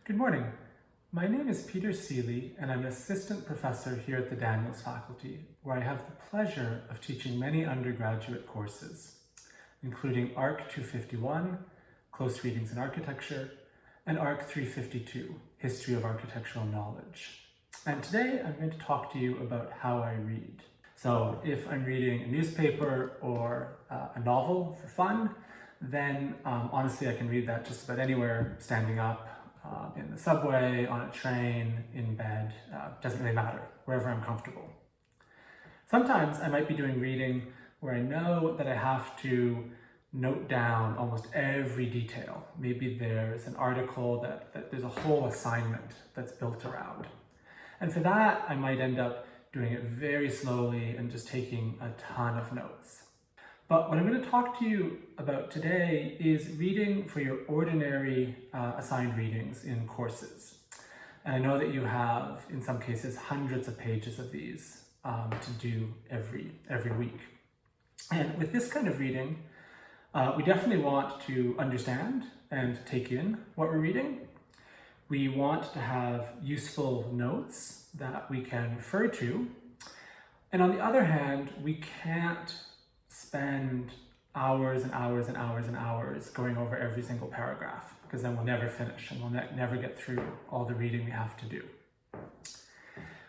Good morning. My name is Peter Seeley, and I'm an assistant professor here at the Daniels faculty, where I have the pleasure of teaching many undergraduate courses, including ARC 251, Close Readings in Architecture, and ARC 352, History of Architectural Knowledge. And today I'm going to talk to you about how I read. So if I'm reading a newspaper or a novel for fun, then honestly I can read that just about anywhere, standing up, in the subway, on a train, in bed, doesn't really matter, wherever I'm comfortable. Sometimes I might be doing reading where I know that I have to note down almost every detail. Maybe there's an article that there's a whole assignment that's built around. And for that, I might end up doing it very slowly and just taking a ton of notes. But what I'm going to talk to you about today is reading for your ordinary assigned readings in courses. And I know that you have, in some cases, hundreds of pages of these to do every week. And with this kind of reading, we definitely want to understand and take in what we're reading. We want to have useful notes that we can refer to. And on the other hand, we can't spend hours and hours and hours and hours going over every single paragraph, because then we'll never finish and we'll never get through all the reading we have to do.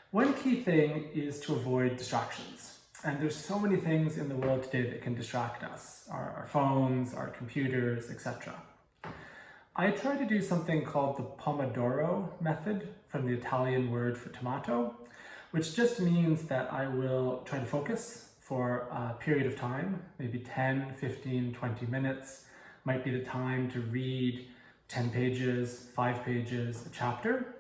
One key thing is to avoid distractions. And there's so many things in the world today that can distract us, our phones, our computers, etc. I try to do something called the Pomodoro method, from the Italian word for tomato, which just means that I will try to focus for a period of time, maybe 10, 15, 20 minutes, might be the time to read 10 pages, 5 pages, a chapter.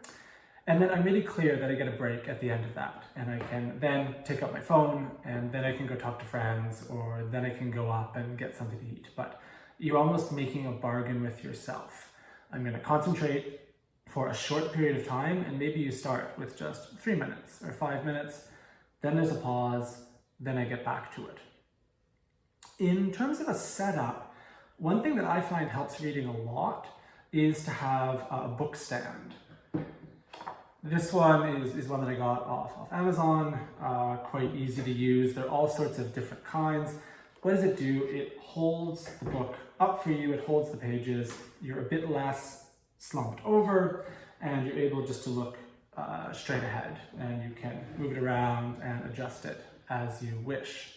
And then I'm really clear that I get a break at the end of that. And I can then take up my phone, and then I can go talk to friends, or then I can go up and get something to eat. But you're almost making a bargain with yourself. I'm going to concentrate for a short period of time, and maybe you start with just 3 minutes or 5 minutes, then there's a pause, then I get back to it. In terms of a setup, one thing that I find helps reading a lot is to have a book stand. This one is one that I got off Amazon, quite easy to use. There are all sorts of different kinds. What does it do? It holds the book up for you, it holds the pages, you're a bit less slumped over, and you're able just to look straight ahead, and you can move it around and adjust it as you wish.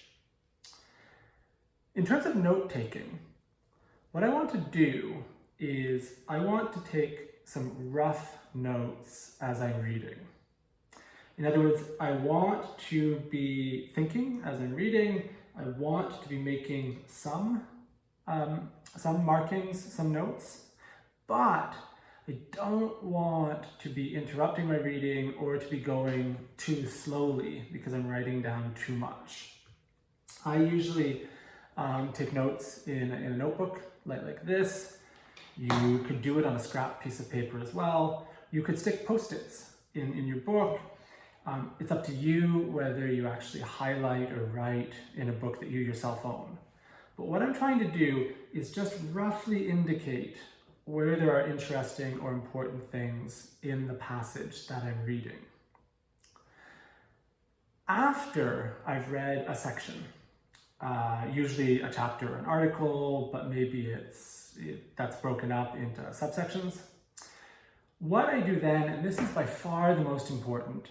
In terms of note-taking, what I want to do is I want to take some rough notes as I'm reading. In other words, I want to be thinking as I'm reading. I want to be making some markings, some notes, but I don't want to be interrupting my reading or to be going too slowly because I'm writing down too much. I usually take notes in a notebook like this. You could do it on a scrap piece of paper as well. You could stick Post-its in your book. It's up to you whether you actually highlight or write in a book that you yourself own. But what I'm trying to do is just roughly indicate where there are interesting or important things in the passage that I'm reading. After I've read a section, usually a chapter or an article, but maybe that's broken up into subsections, what I do then, and this is by far the most important,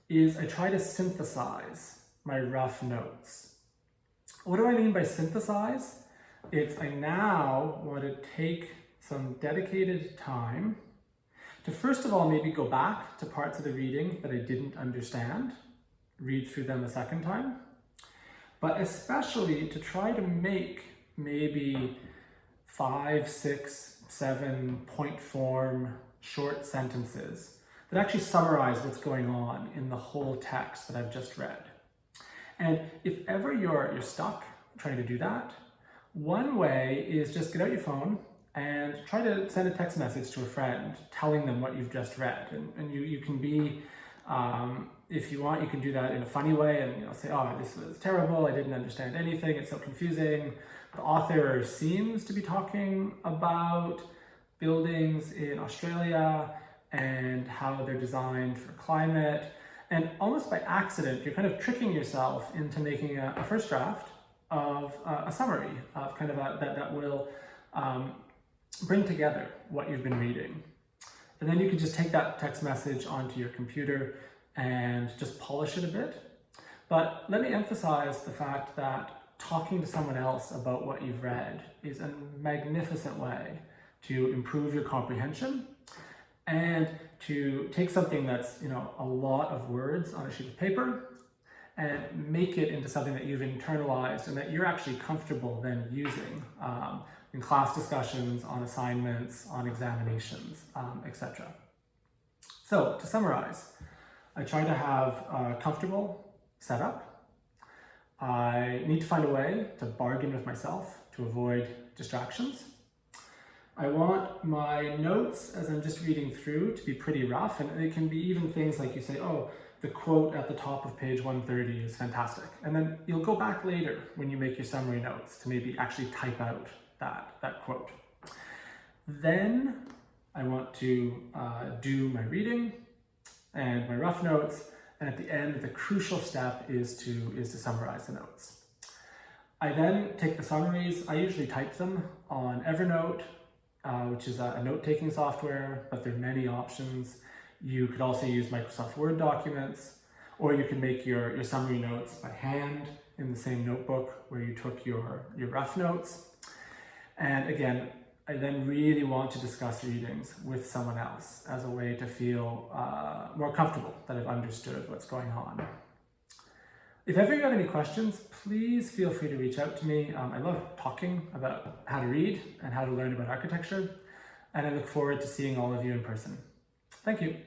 is I try to synthesize my rough notes. What do I mean by synthesize? I now want to take some dedicated time to, first of all, maybe go back to parts of the reading that I didn't understand, read through them a second time, but especially to try to make maybe 5, 6, 7 point form short sentences that actually summarize what's going on in the whole text that I've just read. And if ever you're stuck trying to do that, one way is just get out your phone and try to send a text message to a friend telling them what you've just read. And you can be, if you want, you can do that in a funny way and say, oh, this was terrible, I didn't understand anything, it's so confusing. The author seems to be talking about buildings in Australia and how they're designed for climate. And almost by accident, you're kind of tricking yourself into making a first draft of a summary of kind of that will bring together what you've been reading. And then you can just take that text message onto your computer and just polish it a bit. But let me emphasize the fact that talking to someone else about what you've read is a magnificent way to improve your comprehension and to take something that's, a lot of words on a sheet of paper and make it into something that you've internalized and that you're actually comfortable then using in class discussions, on assignments, on examinations, etc. So to summarize, I try to have a comfortable setup. I need to find a way to bargain with myself to avoid distractions. I want my notes as I'm just reading through to be pretty rough, and it can be even things like you say, oh, the quote at the top of page 130 is fantastic. And then you'll go back later when you make your summary notes to maybe actually type out that quote. Then I want to do my reading and my rough notes, and at the end, the crucial step is to summarize the notes. I then take the summaries. I usually type them on Evernote, which is a note-taking software, but there are many options. You could also use Microsoft Word documents, or you can make your summary notes by hand in the same notebook where you took your rough notes. And again, I then really want to discuss readings with someone else as a way to feel more comfortable that I've understood what's going on. If ever you have any questions, please feel free to reach out to me. I love talking about how to read and how to learn about architecture, and I look forward to seeing all of you in person. Thank you.